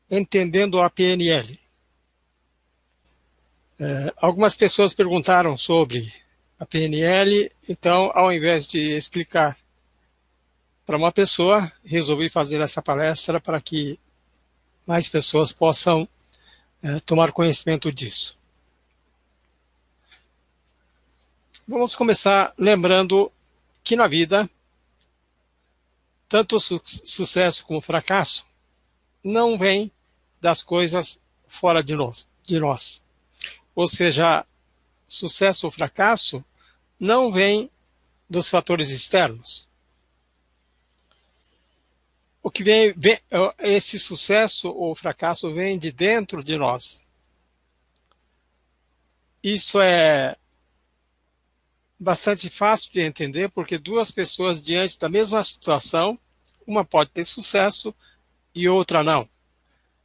entendendo a PNL. Algumas pessoas perguntaram sobre a PNL, então, ao invés de explicar para uma pessoa, resolvi fazer essa palestra para que mais pessoas possam tomar conhecimento disso. Vamos começar lembrando que na vida, tanto o sucesso como o fracasso não vem das coisas fora de nós. Ou seja, sucesso ou fracasso não vem dos fatores externos. O que esse sucesso ou fracasso vem de dentro de nós. Isso é bastante fácil de entender, porque duas pessoas diante da mesma situação, uma pode ter sucesso e outra não.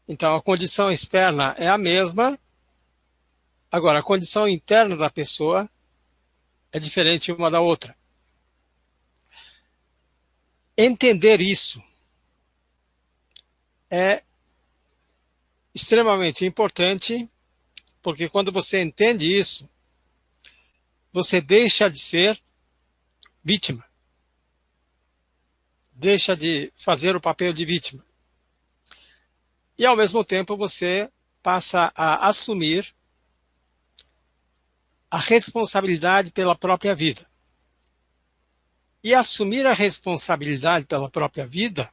Então, a condição externa é a mesma, agora, a condição interna da pessoa é diferente uma da outra. Entender isso é extremamente importante, porque quando você entende isso, você deixa de ser vítima. Deixa de fazer o papel de vítima. E, ao mesmo tempo, você passa a assumir a responsabilidade pela própria vida. E assumir a responsabilidade pela própria vida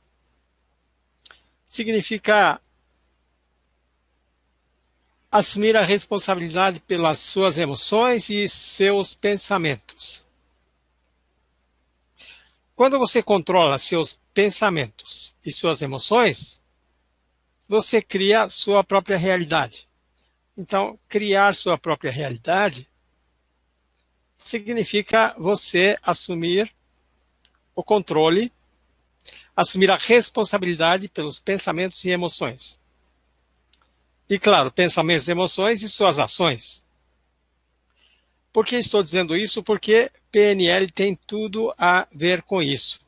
significa assumir a responsabilidade pelas suas emoções e seus pensamentos. Quando você controla seus pensamentos e suas emoções, você cria sua própria realidade. Então, criar sua própria realidade significa você assumir o controle, assumir a responsabilidade pelos pensamentos e emoções. E, claro, pensamentos, emoções e suas ações. Por que estou dizendo isso? Porque PNL tem tudo a ver com isso.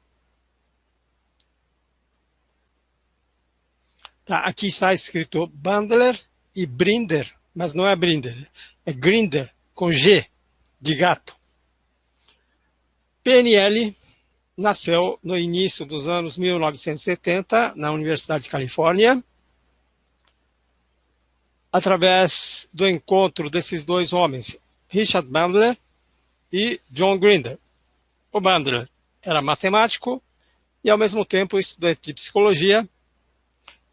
Tá, aqui está escrito Bandler e Brinder, mas não é Brinder, é Grinder, com G, de gato. PNL nasceu no início dos anos 1970, na Universidade de Califórnia, através do encontro desses dois homens, Richard Bandler e John Grinder. O Bandler era matemático e, ao mesmo tempo, estudante de psicologia,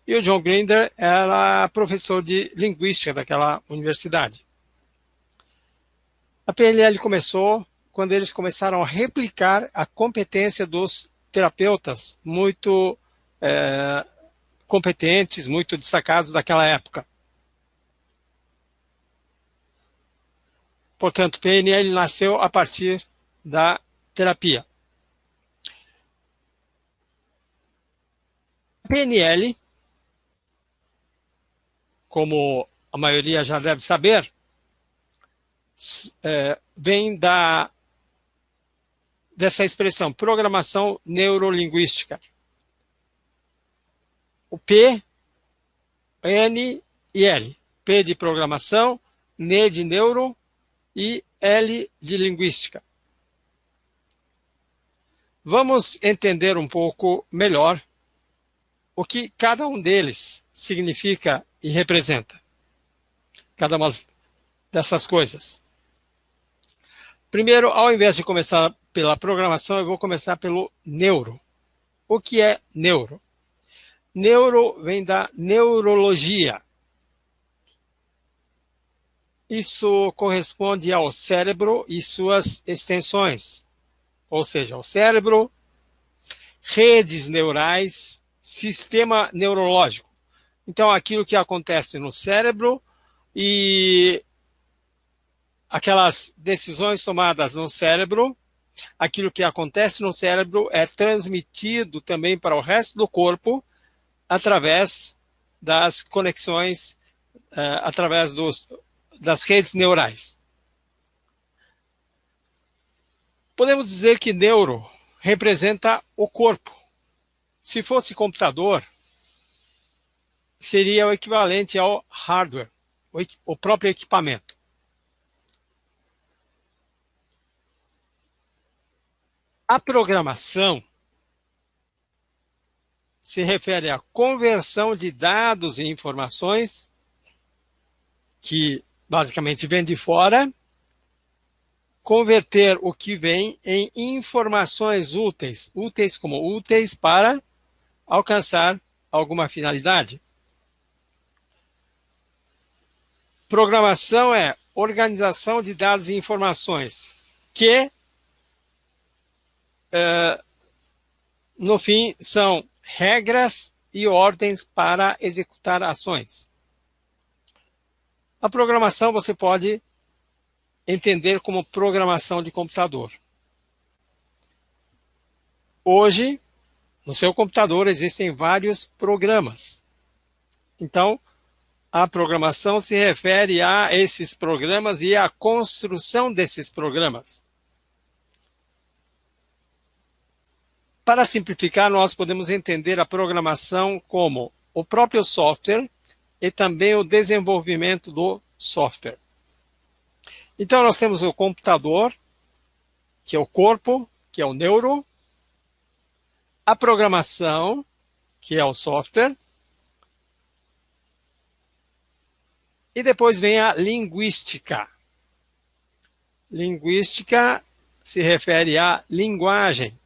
e o John Grinder era professor de linguística daquela universidade. A PNL começou quando eles começaram a replicar a competência dos terapeutas muito competentes, muito destacados daquela época. Portanto, PNL nasceu a partir da terapia. PNL, como a maioria já deve saber, vem dessa expressão, programação neurolinguística. O P, N e L. P de programação, N de neuro e L de linguística. Vamos entender um pouco melhor o que cada um deles significa e representa. Cada uma dessas coisas. Primeiro, ao invés de começar pela programação, eu vou começar pelo neuro. O que é neuro? Neuro vem da neurologia. Isso corresponde ao cérebro e suas extensões. Ou seja, o cérebro, redes neurais, sistema neurológico. Então, aquilo que acontece no cérebro e aquelas decisões tomadas no cérebro, aquilo que acontece no cérebro é transmitido também para o resto do corpo através das conexões, através das redes neurais. Podemos dizer que neuro representa o corpo. Se fosse computador, seria o equivalente ao hardware, o próprio equipamento. A programação se refere à conversão de dados e informações que basicamente vem de fora, converter o que vem em informações úteis, úteis como úteis para alcançar alguma finalidade. Programação é organização de dados e informações que, no fim, são regras e ordens para executar ações. A programação você pode entender como programação de computador. Hoje, no seu computador existem vários programas. Então, a programação se refere a esses programas e à construção desses programas. Para simplificar, nós podemos entender a programação como o próprio software e também o desenvolvimento do software. Então, nós temos o computador, que é o corpo, que é o neuro, a programação, que é o software, e depois vem a linguística. Linguística se refere à linguagem,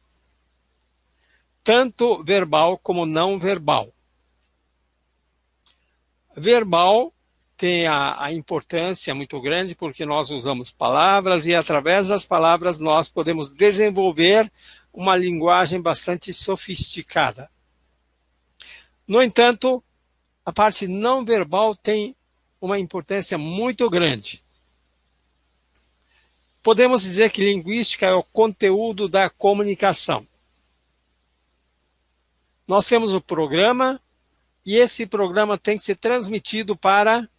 tanto verbal como não verbal. Verbal tem a importância muito grande porque nós usamos palavras e através das palavras nós podemos desenvolver uma linguagem bastante sofisticada. No entanto, a parte não verbal tem uma importância muito grande. Podemos dizer que linguística é o conteúdo da comunicação. Nós temos o programa e esse programa tem que ser transmitido para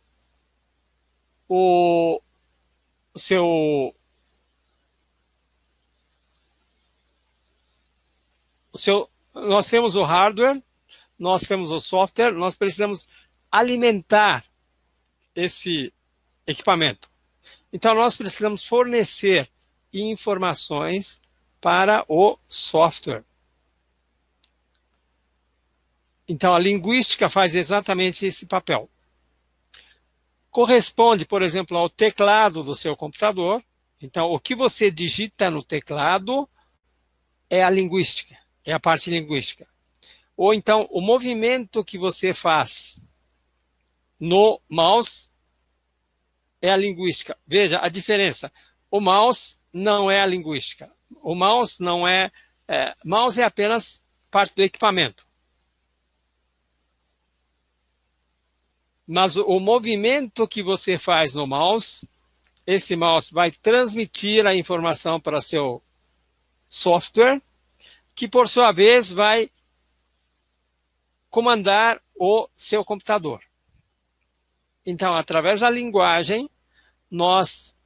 nós temos o hardware, nós temos o software, nós precisamos alimentar esse equipamento. Então, nós precisamos fornecer informações para o software. Então, a linguística faz exatamente esse papel. Corresponde, por exemplo, ao teclado do seu computador. Então, o que você digita no teclado é a linguística, é a parte linguística. Ou então, o movimento que você faz no mouse é a linguística. Veja a diferença. O mouse não é a linguística. O mouse não é... mouse é apenas parte do equipamento. Mas o movimento que você faz no mouse, esse mouse vai transmitir a informação para seu software, que por sua vez vai comandar o seu computador. Então, através da linguagem, nós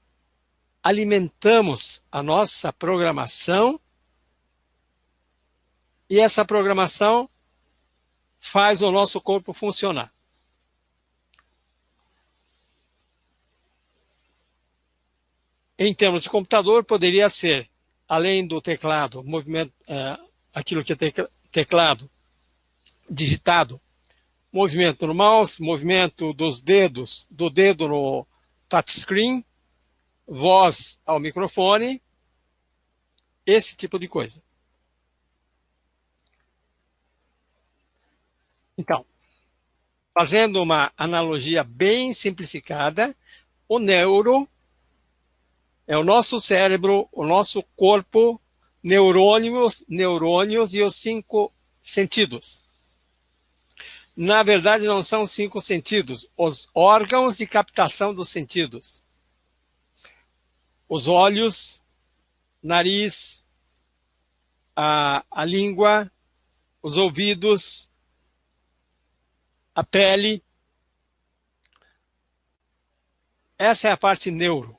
alimentamos a nossa programação e essa programação faz o nosso corpo funcionar. Em termos de computador, poderia ser, além do teclado, movimento, aquilo que é teclado digitado, movimento no mouse, movimento dos dedos, do dedo no touchscreen, voz ao microfone, esse tipo de coisa. Então, fazendo uma analogia bem simplificada, o neuro é o nosso cérebro, o nosso corpo, neurônios e os 5 sentidos. Na verdade, não são 5 sentidos, os órgãos de captação dos sentidos. Os olhos, nariz, a língua, os ouvidos, a pele. Essa é a parte neuro.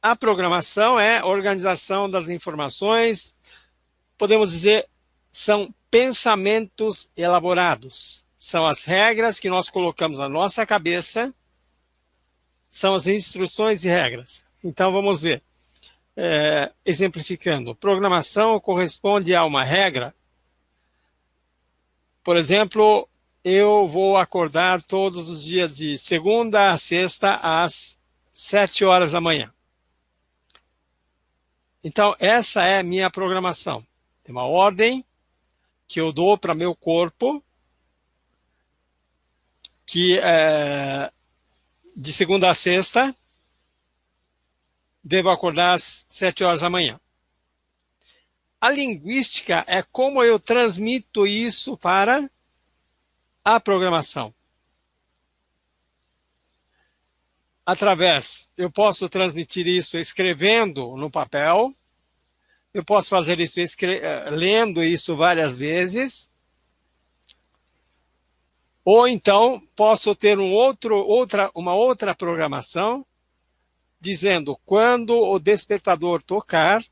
A programação é a organização das informações, podemos dizer, são pensamentos elaborados, São as regras que nós colocamos na nossa cabeça, são as instruções e regras. Então, vamos ver. Exemplificando, programação corresponde a uma regra. Por exemplo, eu vou acordar todos os dias de segunda a sexta às 7 horas da manhã. Então, essa é a minha programação. Tem uma ordem que eu dou para meu corpo, que de segunda a sexta, devo acordar às 7 horas da manhã. A linguística é como eu transmito isso para a programação. Eu posso transmitir isso escrevendo no papel, eu posso fazer isso lendo isso várias vezes, ou então posso ter uma outra programação dizendo quando o despertador tocar,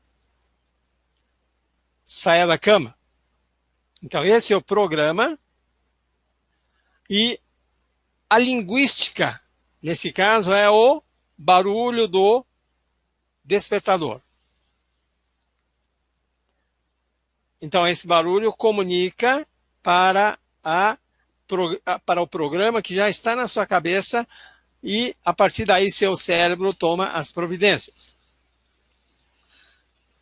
saia da cama. Então, esse é o programa. E a linguística, nesse caso, é o barulho do despertador. Então, esse barulho comunica para o programa que já está na sua cabeça e, a partir daí, seu cérebro toma as providências.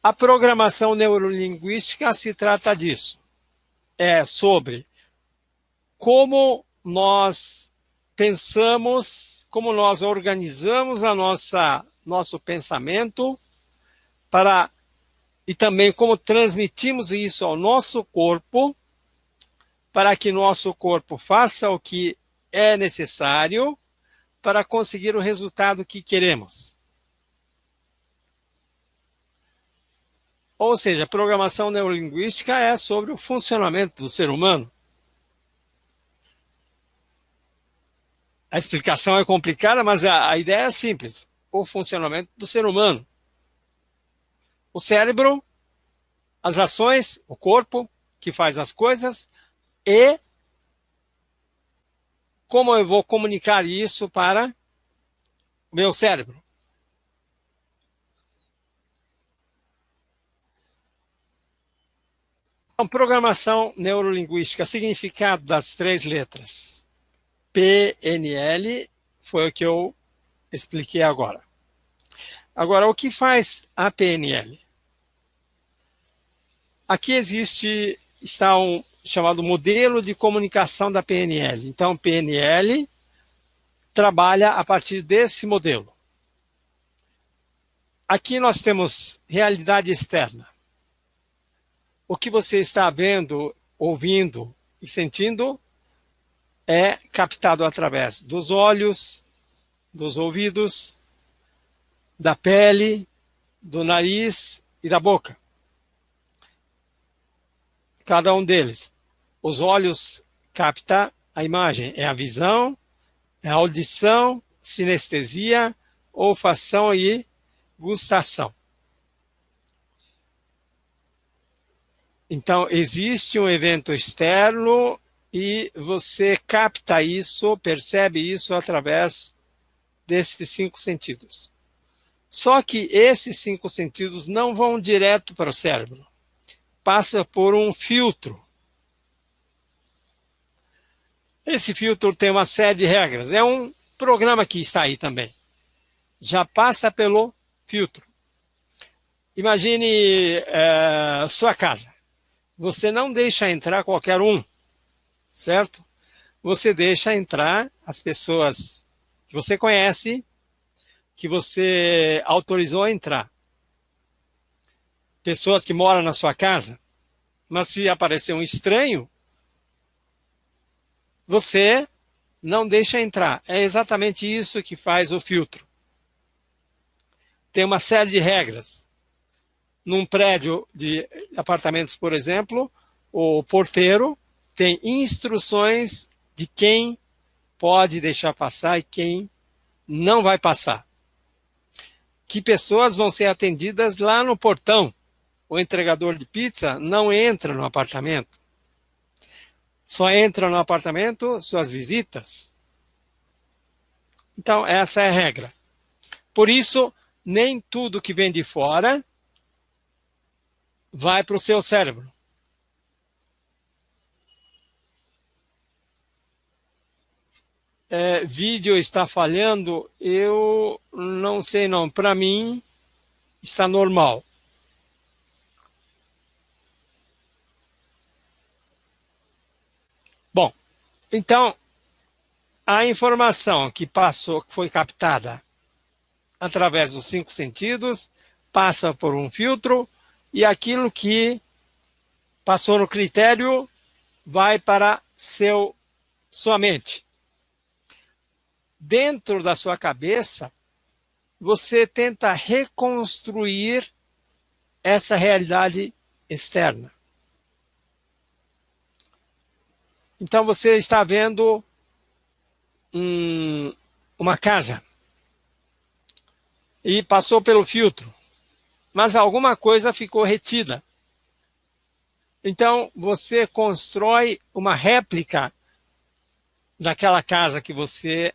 A programação neurolinguística se trata disso. É sobre como nós pensamos, como nós organizamos nosso pensamento e também como transmitimos isso ao nosso corpo para que nosso corpo faça o que é necessário para conseguir o resultado que queremos. Ou seja, a programação neurolinguística é sobre o funcionamento do ser humano. A explicação é complicada, mas a ideia é simples. O funcionamento do ser humano. O cérebro, as ações, o corpo que faz as coisas e como eu vou comunicar isso para o meu cérebro. Então, programação neurolinguística, significado das 3 letras. PNL foi o que eu expliquei agora. Agora, o que faz a PNL? Aqui está um chamado modelo de comunicação da PNL. Então, PNL trabalha a partir desse modelo. Aqui nós temos realidade externa. O que você está vendo, ouvindo e sentindo é captado através dos olhos, dos ouvidos, da pele, do nariz e da boca. Cada um deles. Os olhos captam a imagem, é a visão, é a audição, sinestesia, olfação e gustação. Então, existe um evento externo e você capta isso, percebe isso através desses 5 sentidos. Só que esses 5 sentidos não vão direto para o cérebro. Passa por um filtro. Esse filtro tem uma série de regras. É um programa que está aí também. Já passa pelo filtro. Imagine sua casa. Você não deixa entrar qualquer um, certo? Você deixa entrar as pessoas que você conhece, que você autorizou a entrar. Pessoas que moram na sua casa. Mas se aparecer um estranho, você não deixa entrar. É exatamente isso que faz o filtro. Tem uma série de regras. Num prédio de apartamentos, por exemplo, o porteiro tem instruções de quem pode deixar passar e quem não vai passar. Que pessoas vão ser atendidas lá no portão. O entregador de pizza não entra no apartamento. Só entram no apartamento suas visitas. Então, essa é a regra. Por isso, nem tudo que vem de fora vai para o seu cérebro. Vídeo está falhando? Eu não sei não. Para mim, está normal. Bom, então, a informação que passou, que foi captada através dos 5 sentidos, passa por um filtro e aquilo que passou no critério vai para sua mente. Dentro da sua cabeça, você tenta reconstruir essa realidade externa. Então você está vendo uma casa e passou pelo filtro, mas alguma coisa ficou retida. Então você constrói uma réplica daquela casa que você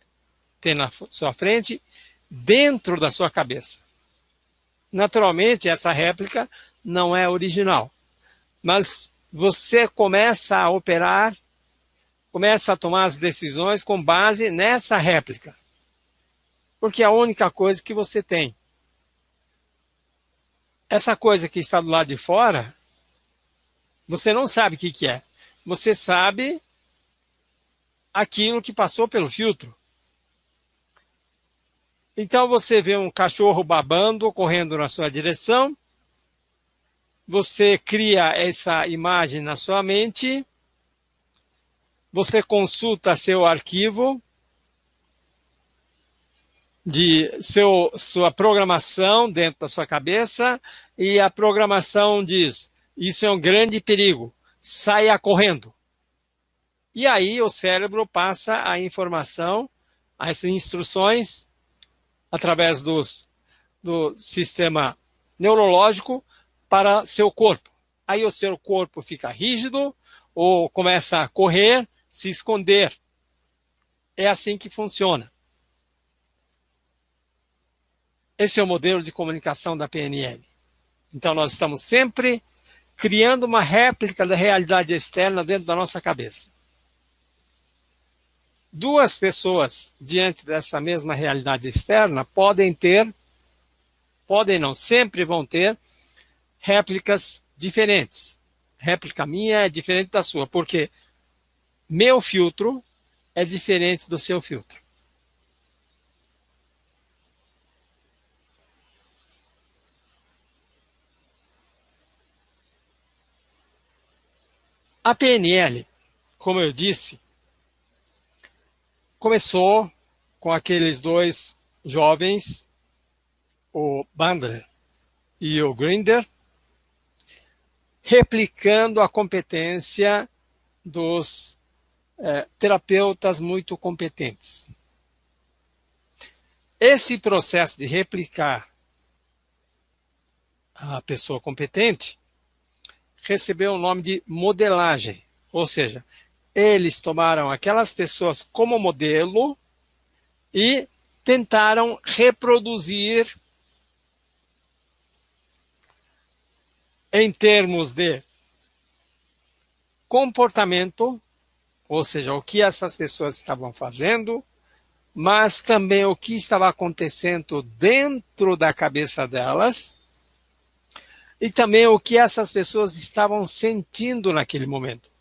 tem na sua frente dentro da sua cabeça. Naturalmente, essa réplica não é original, mas você começa a operar, começa a tomar as decisões com base nessa réplica, porque é a única coisa que você tem. Essa coisa que está do lado de fora, você não sabe o que é. Você sabe aquilo que passou pelo filtro. Então você vê um cachorro babando, correndo na sua direção, você cria essa imagem na sua mente, você consulta seu arquivo de sua programação dentro da sua cabeça e a programação diz: isso é um grande perigo, saia correndo. E aí o cérebro passa a informação, as instruções através do sistema neurológico para seu corpo. Aí o seu corpo fica rígido ou começa a correr, se esconder. É assim que funciona. Esse é o modelo de comunicação da PNL. Então nós estamos sempre criando uma réplica da realidade externa dentro da nossa cabeça. Duas pessoas diante dessa mesma realidade externa podem não, sempre vão ter réplicas diferentes. Réplica minha é diferente da sua, porque meu filtro é diferente do seu filtro. A PNL, como eu disse, começou com aqueles dois jovens, o Bandler e o Grinder, replicando a competência dos terapeutas muito competentes. Esse processo de replicar a pessoa competente recebeu o nome de modelagem, ou seja, eles tomaram aquelas pessoas como modelo e tentaram reproduzir em termos de comportamento, ou seja, o que essas pessoas estavam fazendo, mas também o que estava acontecendo dentro da cabeça delas e também o que essas pessoas estavam sentindo naquele momento.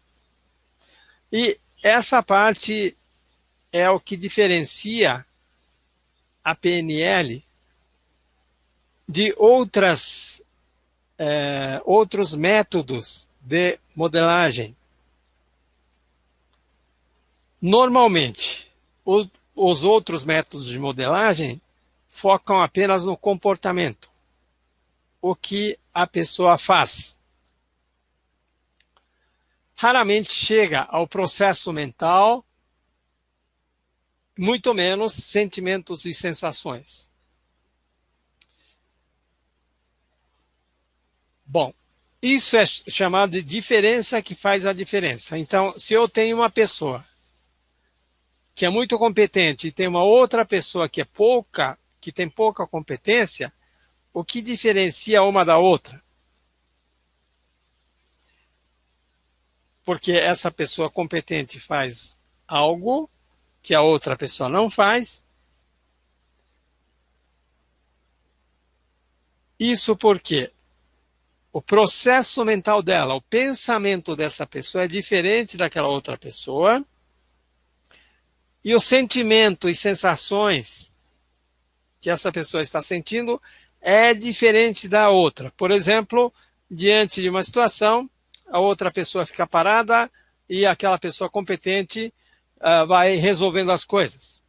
E essa parte é o que diferencia a PNL de outros métodos de modelagem. Normalmente, os outros métodos de modelagem focam apenas no comportamento, o que a pessoa faz. Raramente chega ao processo mental, muito menos sentimentos e sensações. Bom, Isso é chamado de diferença que faz a diferença. Então, se eu tenho uma pessoa que é muito competente e tem uma outra pessoa que tem pouca competência, o que diferencia uma da outra? Porque essa pessoa competente faz algo que a outra pessoa não faz. Isso porque o processo mental dela, o pensamento dessa pessoa é diferente daquela outra pessoa. E o sentimento e sensações que essa pessoa está sentindo é diferente da outra. Por exemplo, diante de uma situação, a outra pessoa fica parada e aquela pessoa competente vai resolvendo as coisas.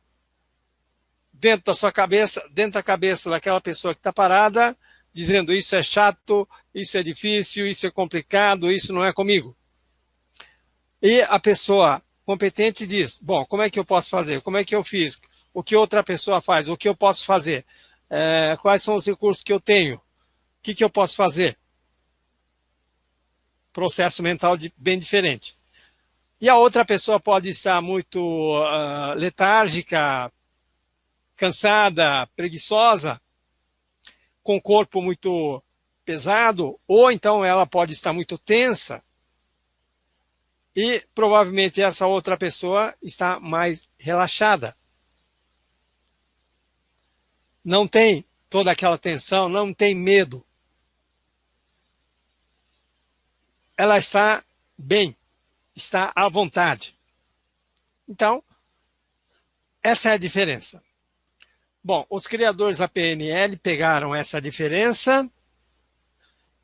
Dentro da sua cabeça, dentro da cabeça daquela pessoa que está parada, dizendo isso é chato, isso é difícil, isso é complicado, isso não é comigo. E a pessoa competente diz, bom, como é que eu posso fazer? Como é que eu fiz? O que outra pessoa faz? O que eu posso fazer? Quais são os recursos que eu tenho? O que eu posso fazer? Processo mental bem diferente. E a outra pessoa pode estar muito letárgica, cansada, preguiçosa, com o corpo muito pesado, ou então ela pode estar muito tensa, e provavelmente essa outra pessoa está mais relaxada. Não tem toda aquela tensão, não tem medo. Ela está bem, está à vontade. Então, essa é a diferença. Bom, os criadores da PNL pegaram essa diferença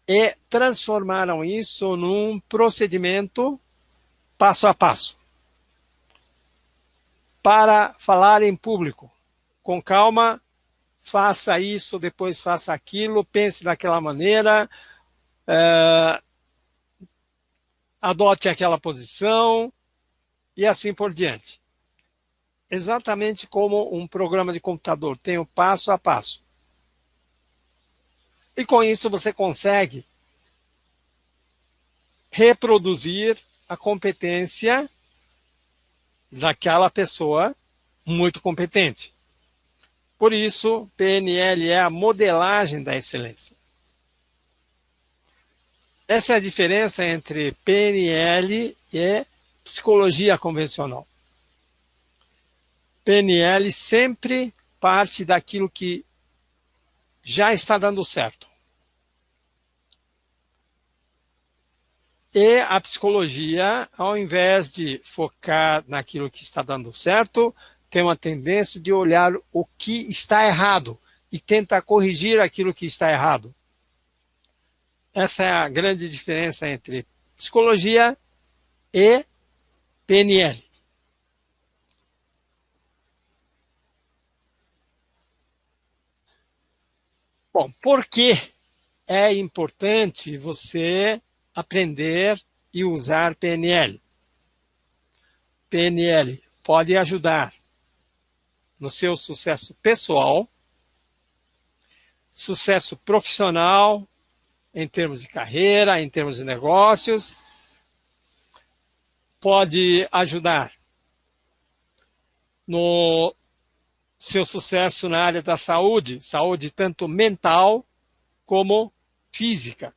e transformaram isso num procedimento passo a passo para falar em público. Com calma, faça isso, depois faça aquilo, pense daquela maneira, adote aquela posição e assim por diante. Exatamente como um programa de computador, tem o passo a passo. E com isso você consegue reproduzir a competência daquela pessoa muito competente. Por isso, PNL é a modelagem da excelência. Essa é a diferença entre PNL e psicologia convencional. PNL sempre parte daquilo que já está dando certo. E a psicologia, ao invés de focar naquilo que está dando certo, tem uma tendência de olhar o que está errado e tentar corrigir aquilo que está errado. Essa é a grande diferença entre psicologia e PNL. Bom, por que é importante você aprender e usar PNL? PNL pode ajudar no seu sucesso pessoal, sucesso profissional, em termos de carreira, em termos de negócios, pode ajudar no seu sucesso na área da saúde, saúde tanto mental como física,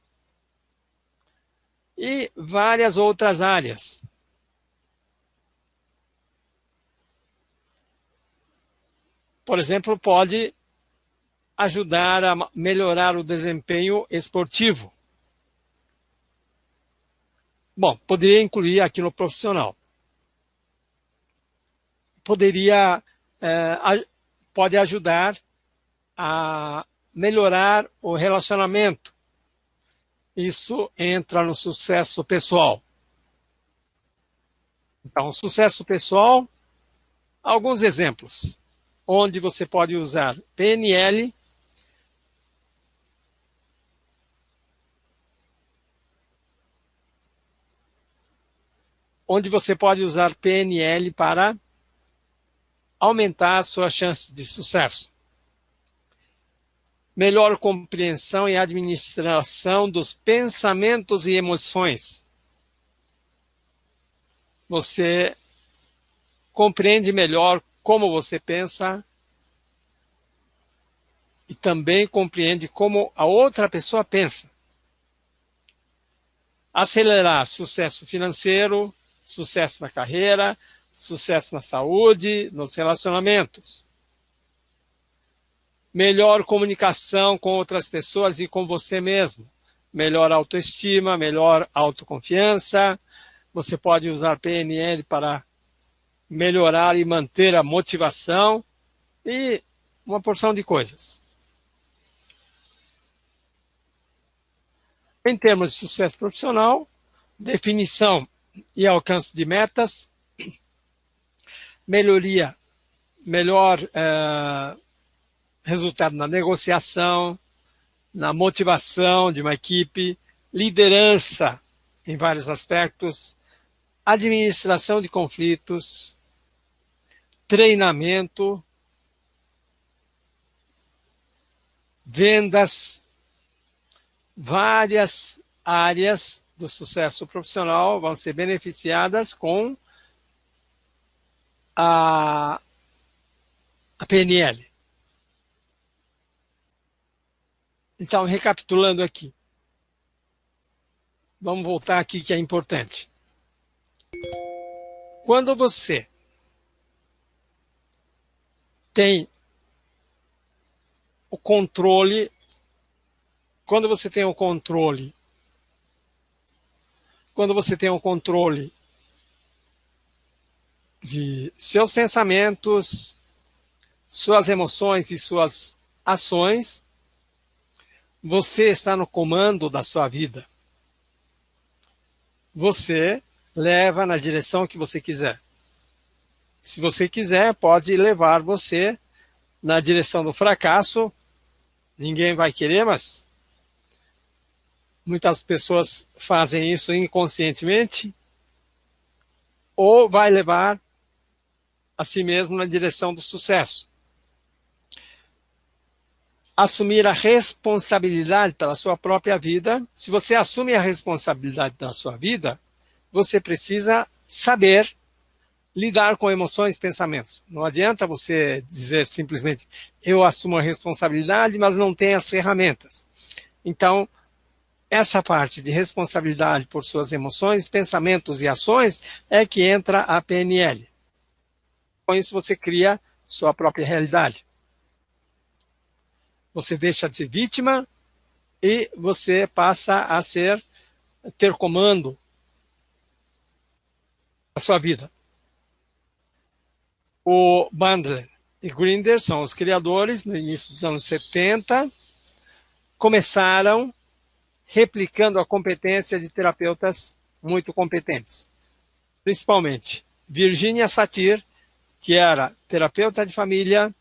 e várias outras áreas. Por exemplo, pode ajudar a melhorar o desempenho esportivo. Bom, poderia incluir aquilo profissional. Pode ajudar a melhorar o relacionamento. Isso entra no sucesso pessoal. Então, sucesso pessoal, alguns exemplos onde você pode usar PNL para aumentar suas chances de sucesso. melhor compreensão e administração dos pensamentos e emoções. Você compreende melhor como você pensa e também compreende como a outra pessoa pensa. Acelerar sucesso financeiro, sucesso na carreira, sucesso na saúde, nos relacionamentos. Melhor comunicação com outras pessoas e com você mesmo. Melhor autoestima, melhor autoconfiança. Você pode usar PNL para melhorar e manter a motivação e uma porção de coisas. Em termos de sucesso profissional, definição e alcance de metas, melhor resultado na negociação, na motivação de uma equipe, liderança em vários aspectos, administração de conflitos, treinamento, vendas, várias áreas do sucesso profissional vão ser beneficiadas com a PNL. Então, recapitulando aqui. Vamos voltar aqui que é importante. Quando você tem o controle, quando você tem o controle de seus pensamentos, suas emoções e suas ações, você está no comando da sua vida. Você leva na direção que você quiser. Se você quiser, pode levar você na direção do fracasso. Ninguém vai querer, mas muitas pessoas fazem isso inconscientemente. Ou vai levar a si mesmo na direção do sucesso. Assumir a responsabilidade pela sua própria vida. Se você assume a responsabilidade da sua vida, você precisa saber lidar com emoções e pensamentos. Não adianta você dizer simplesmente, eu assumo a responsabilidade, mas não tenho as ferramentas. Então, essa parte de responsabilidade por suas emoções, pensamentos e ações é que entra a PNL. Com isso, você cria sua própria realidade. Você deixa de ser vítima e você passa a ter comando da sua vida. O Bandler e Grinder são os criadores, no início dos anos 70, começaram replicando a competência de terapeutas muito competentes. Principalmente Virginia Satir, que era terapeuta de família,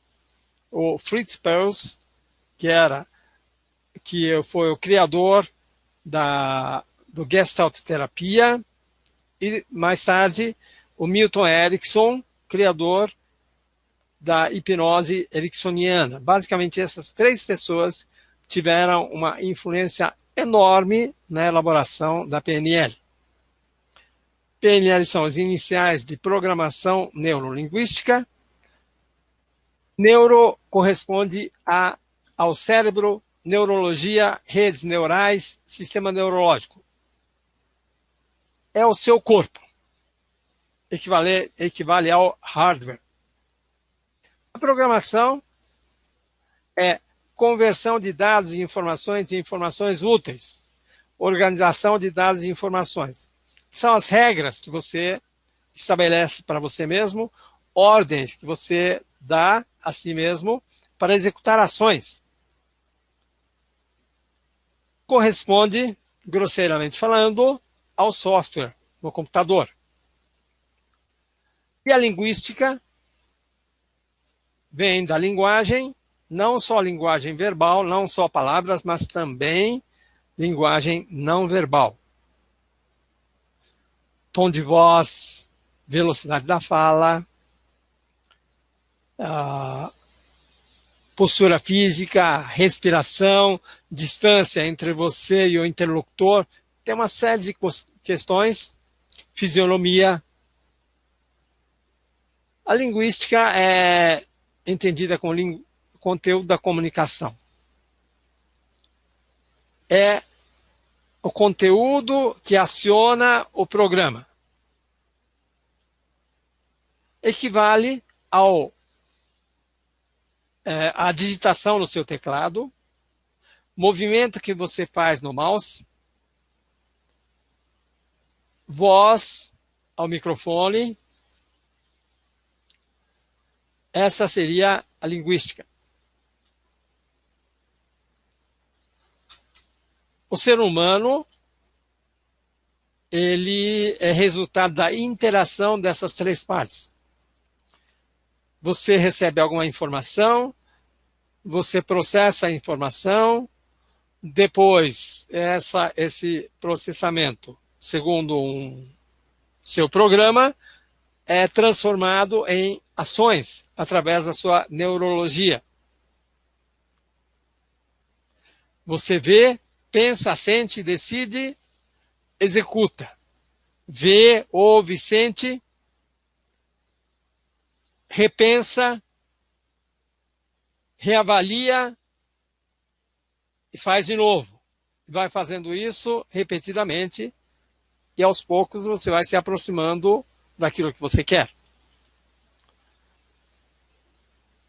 o Fritz Perls, que foi o criador do Gestalt terapia, e mais tarde o Milton Erickson, criador da hipnose ericksoniana. Basicamente, essas três pessoas tiveram uma influência enorme na elaboração da PNL. PNL são as iniciais de programação neurolinguística. Neuro corresponde ao cérebro, neurologia, redes neurais, sistema neurológico. É o seu corpo. Equivale ao hardware. A programação é conversão de dados e informações em informações úteis. Organização de dados e informações. São as regras que você estabelece para você mesmo, ordens que você dá a si mesmo para executar ações. Corresponde, grosseiramente falando, ao software no computador. E a linguística vem da linguagem, não só linguagem verbal, não só palavras, mas também linguagem não verbal. Tom de voz, velocidade da fala, postura física, respiração, distância entre você e o interlocutor. Tem uma série de questões, fisionomia. A linguística é entendida como conteúdo da comunicação. É o conteúdo que aciona o programa. Equivale à digitação no seu teclado, movimento que você faz no mouse, voz ao microfone. Essa seria a linguística. O ser humano, ele é resultado da interação dessas três partes. Você recebe alguma informação, você processa a informação, depois esse processamento, segundo seu programa, é transformado em ações através da sua neurologia. Você vê, pensa, sente, decide, executa. Vê, ouve, sente, repensa, reavalia e faz de novo. Vai fazendo isso repetidamente e aos poucos você vai se aproximando daquilo que você quer.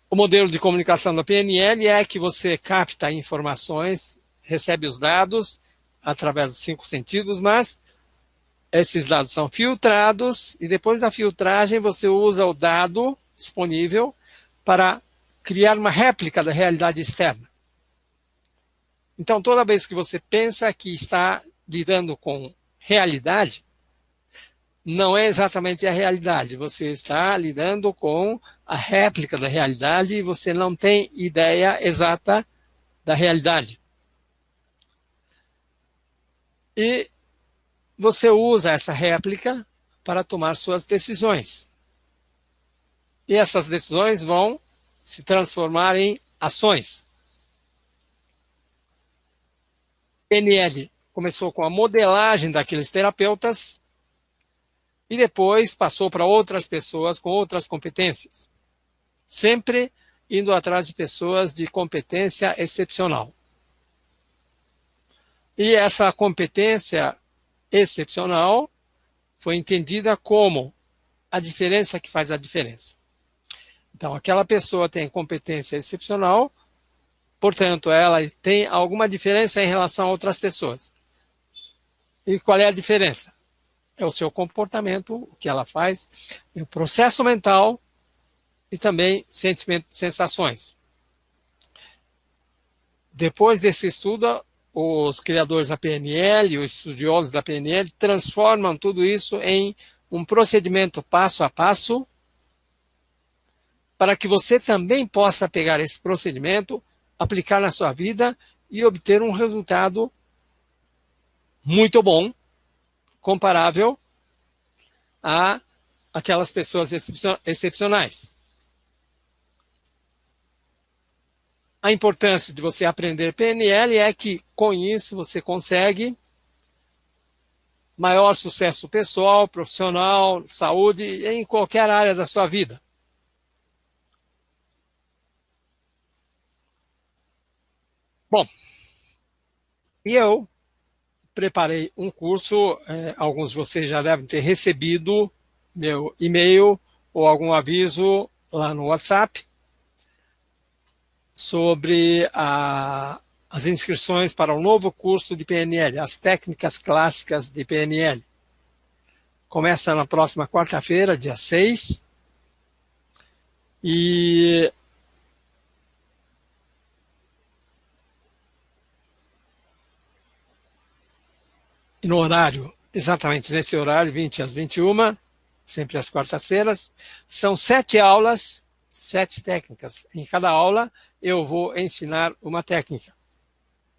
O modelo de comunicação da PNL é que você capta informações, recebe os dados através dos 5 sentidos, mas esses dados são filtrados e depois da filtragem você usa o dado disponível para criar uma réplica da realidade externa. Então, toda vez que você pensa que está lidando com realidade, não é exatamente a realidade. Você está lidando com a réplica da realidade e você não tem ideia exata da realidade. E você usa essa réplica para tomar suas decisões. E essas decisões vão se transformar em ações. PNL começou com a modelagem daqueles terapeutas e depois passou para outras pessoas com outras competências. Sempre indo atrás de pessoas de competência excepcional. E essa competência excepcional foi entendida como a diferença que faz a diferença. Então, aquela pessoa tem competência excepcional, portanto, ela tem alguma diferença em relação a outras pessoas. E qual é a diferença? É o seu comportamento, o que ela faz, o processo mental e também sentimentos, sensações. Depois desse estudo, os criadores da PNL, os estudiosos da PNL, transformam tudo isso em um procedimento passo a passo para que você também possa pegar esse procedimento, aplicar na sua vida e obter um resultado muito bom, comparável a aquelas pessoas excepcionais. A importância de você aprender PNL é que, com isso, você consegue maior sucesso pessoal, profissional, saúde, em qualquer área da sua vida. Bom, e eu preparei um curso, alguns de vocês já devem ter recebido meu e-mail ou algum aviso lá no WhatsApp sobre as inscrições para o novo curso de PNL, as técnicas clássicas de PNL. Começa na próxima quarta-feira, dia 6, e no horário, exatamente nesse horário, 20 às 21, sempre às quartas-feiras, são 7 aulas, 7 técnicas. Em cada aula eu vou ensinar uma técnica.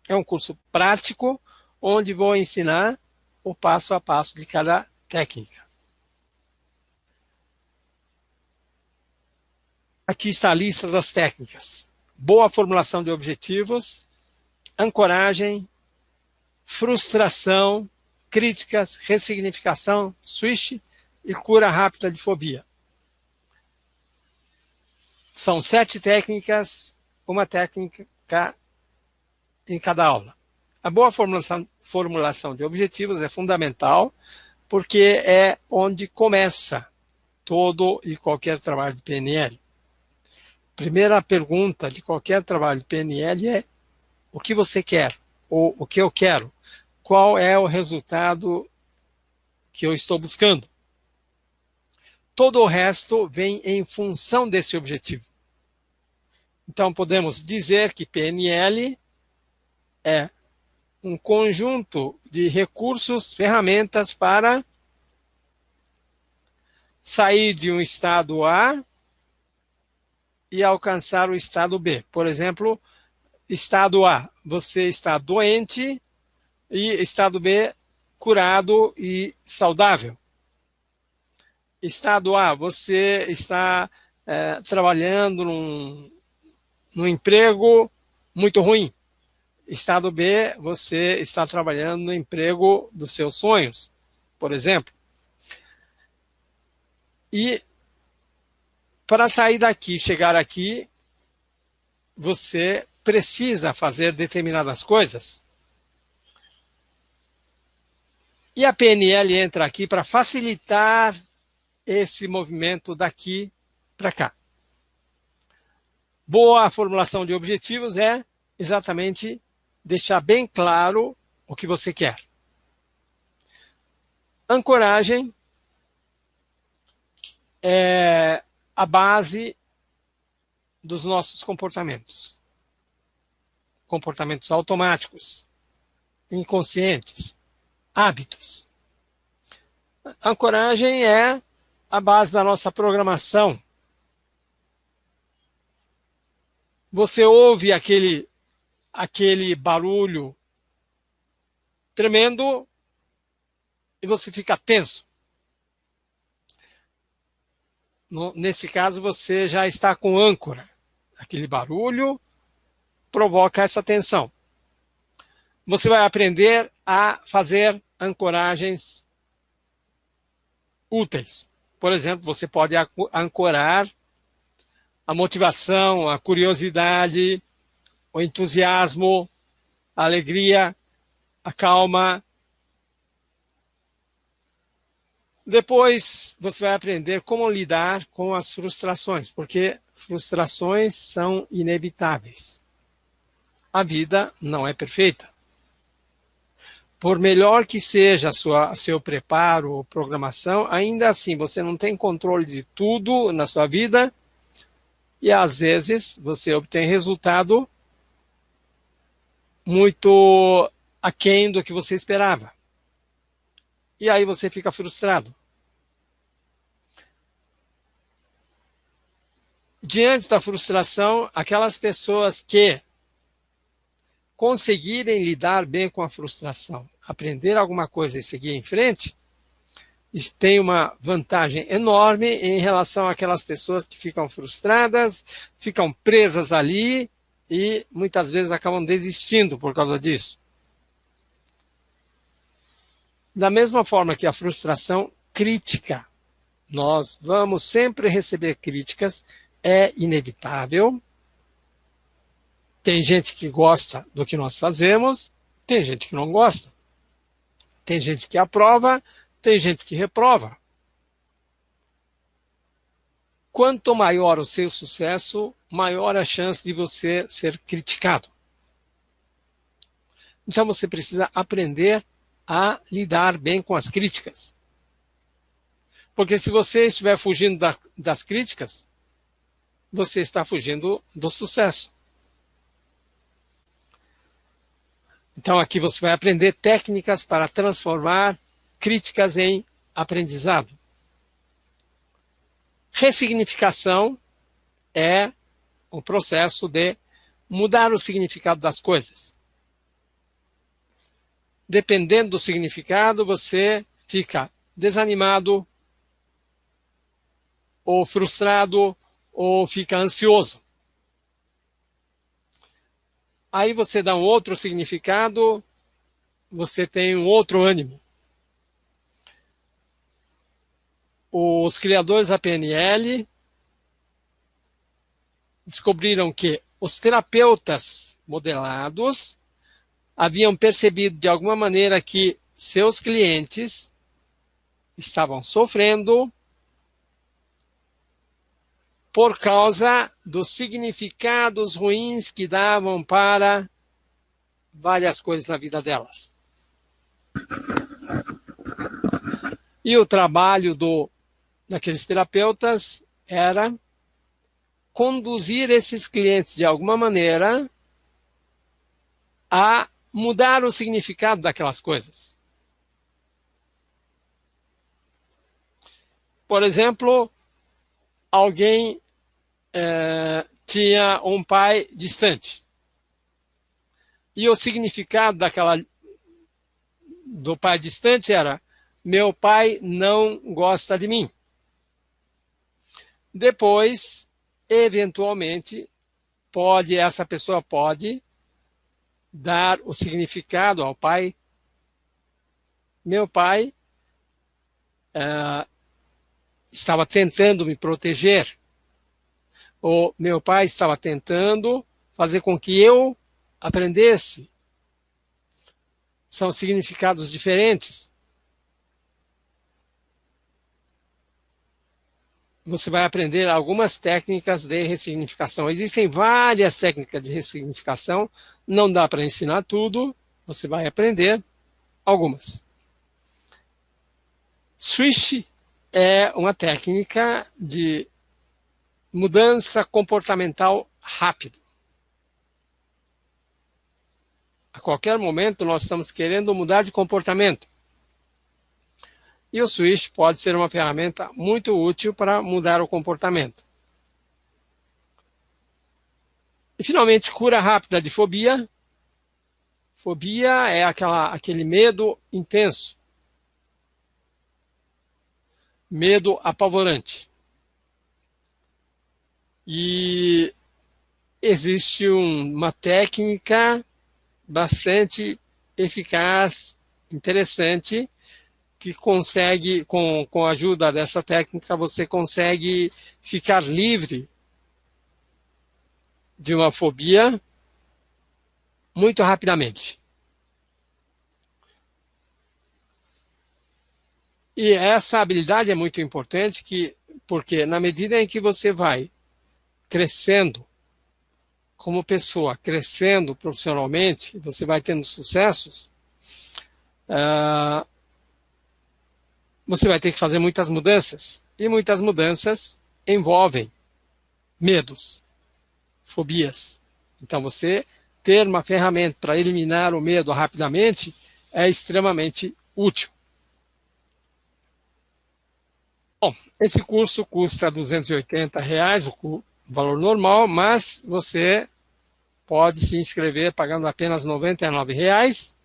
É um curso prático, onde vou ensinar o passo a passo de cada técnica. Aqui está a lista das técnicas. boa formulação de objetivos, ancoragem, frustração, críticas, ressignificação, switch e cura rápida de fobia. São 7 técnicas, uma técnica em cada aula. A boa formulação de objetivos é fundamental, porque é onde começa todo e qualquer trabalho de PNL. Primeira pergunta de qualquer trabalho de PNL é: o que você quer? Ou o que eu quero? Qual é o resultado que eu estou buscando? Todo o resto vem em função desse objetivo. Então, podemos dizer que PNL é um conjunto de recursos, ferramentas para sair de um estado A e alcançar o estado B. Por exemplo, estado A, você está doente, e estado B, curado e saudável. Estado A, você está trabalhando num emprego muito ruim. Estado B, você está trabalhando no emprego dos seus sonhos, por exemplo. E para sair daqui, chegar aqui, você precisa fazer determinadas coisas. E a PNL entra aqui para facilitar esse movimento daqui para cá. Boa formulação de objetivos é exatamente deixar bem claro o que você quer. Ancoragem é a base dos nossos comportamentos. Comportamentos automáticos, inconscientes, hábitos. Ancoragem é a base da nossa programação. Você ouve aquele barulho tremendo e você fica tenso. Nesse caso, você já está com âncora. Aquele barulho provoca essa tensão. Você vai aprender a fazer ancoragens úteis. Por exemplo, você pode ancorar a motivação, a curiosidade, o entusiasmo, a alegria, a calma. Depois você vai aprender como lidar com as frustrações, porque frustrações são inevitáveis. A vida não é perfeita. Por melhor que seja seu preparo ou programação, ainda assim você não tem controle de tudo na sua vida e às vezes você obtém resultado muito aquém do que você esperava. E aí você fica frustrado. Diante da frustração, aquelas pessoas que conseguirem lidar bem com a frustração, aprender alguma coisa e seguir em frente, tem uma vantagem enorme em relação àquelas pessoas que ficam frustradas, ficam presas ali e muitas vezes acabam desistindo por causa disso. Da mesma forma que a frustração crítica, nós vamos sempre receber críticas, é inevitável. Tem gente que gosta do que nós fazemos, tem gente que não gosta. Tem gente que aprova, tem gente que reprova. Quanto maior o seu sucesso, maior a chance de você ser criticado. Então você precisa aprender a lidar bem com as críticas. Porque se você estiver fugindo das críticas, você está fugindo do sucesso. Então aqui você vai aprender técnicas para transformar críticas em aprendizado. Ressignificação é o processo de mudar o significado das coisas. Dependendo do significado, você fica desanimado, ou frustrado, ou fica ansioso. aí você dá um outro significado, você tem um outro ânimo. Os criadores da PNL descobriram que os terapeutas modelados haviam percebido de alguma maneira que seus clientes estavam sofrendo por causa dos significados ruins que davam para várias coisas na vida delas. E o trabalho daqueles terapeutas era conduzir esses clientes de alguma maneira a mudar o significado daquelas coisas. Por exemplo, alguém tinha um pai distante. E o significado do pai distante era: meu pai não gosta de mim. Depois, eventualmente, essa pessoa pode dar o significado ao pai: meu pai estava tentando me proteger, ou meu pai estava tentando fazer com que eu aprendesse. São significados diferentes. Você vai aprender algumas técnicas de ressignificação. Existem várias técnicas de ressignificação, não dá para ensinar tudo, você vai aprender algumas. Switch é uma técnica de mudança comportamental rápido. A qualquer momento nós estamos querendo mudar de comportamento. E o Switch pode ser uma ferramenta muito útil para mudar o comportamento. E finalmente, cura rápida de fobia. Fobia é aquele medo intenso. Medo apavorante. E existe uma técnica bastante eficaz, interessante, que consegue, com a ajuda dessa técnica, você consegue ficar livre de uma fobia muito rapidamente. E essa habilidade é muito importante, porque na medida em que você vai crescendo como pessoa, crescendo profissionalmente, você vai tendo sucessos, você vai ter que fazer muitas mudanças. E muitas mudanças envolvem medos, fobias. Então, você ter uma ferramenta para eliminar o medo rapidamente é extremamente útil. Bom, esse curso custa R$280, o valor normal, mas você pode se inscrever pagando apenas R$99.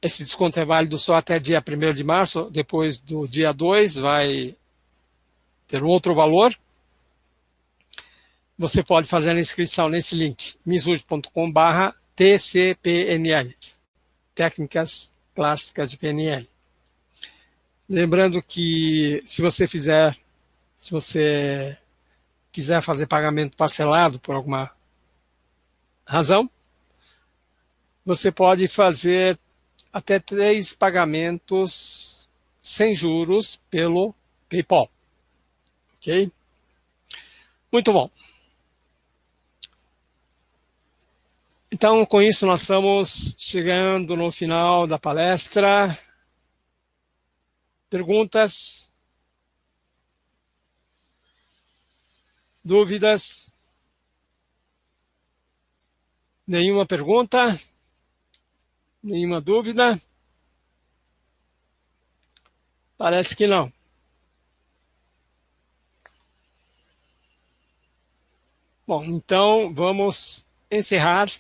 Esse desconto é válido só até dia 1º de março, depois do dia 2 vai ter um outro valor. Você pode fazer a inscrição nesse link, mizuji.com/tcpnl, Técnicas Clássicas de PNL. Lembrando que se você quiser fazer pagamento parcelado por alguma razão, você pode fazer até 3 pagamentos sem juros pelo PayPal. Ok? Muito bom. Então, com isso, nós estamos chegando no final da palestra. Perguntas? Dúvidas? Nenhuma pergunta? Nenhuma dúvida? Parece que não. Bom, então vamos encerrar.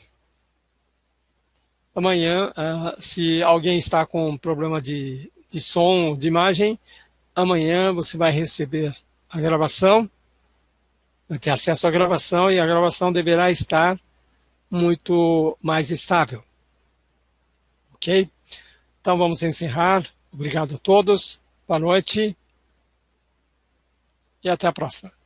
Amanhã, se alguém está com problema de som, de imagem, amanhã você vai receber a gravação vai ter acesso à gravação e a gravação deverá estar muito mais estável. Ok? Então vamos encerrar. Obrigado a todos. Boa noite e até a próxima.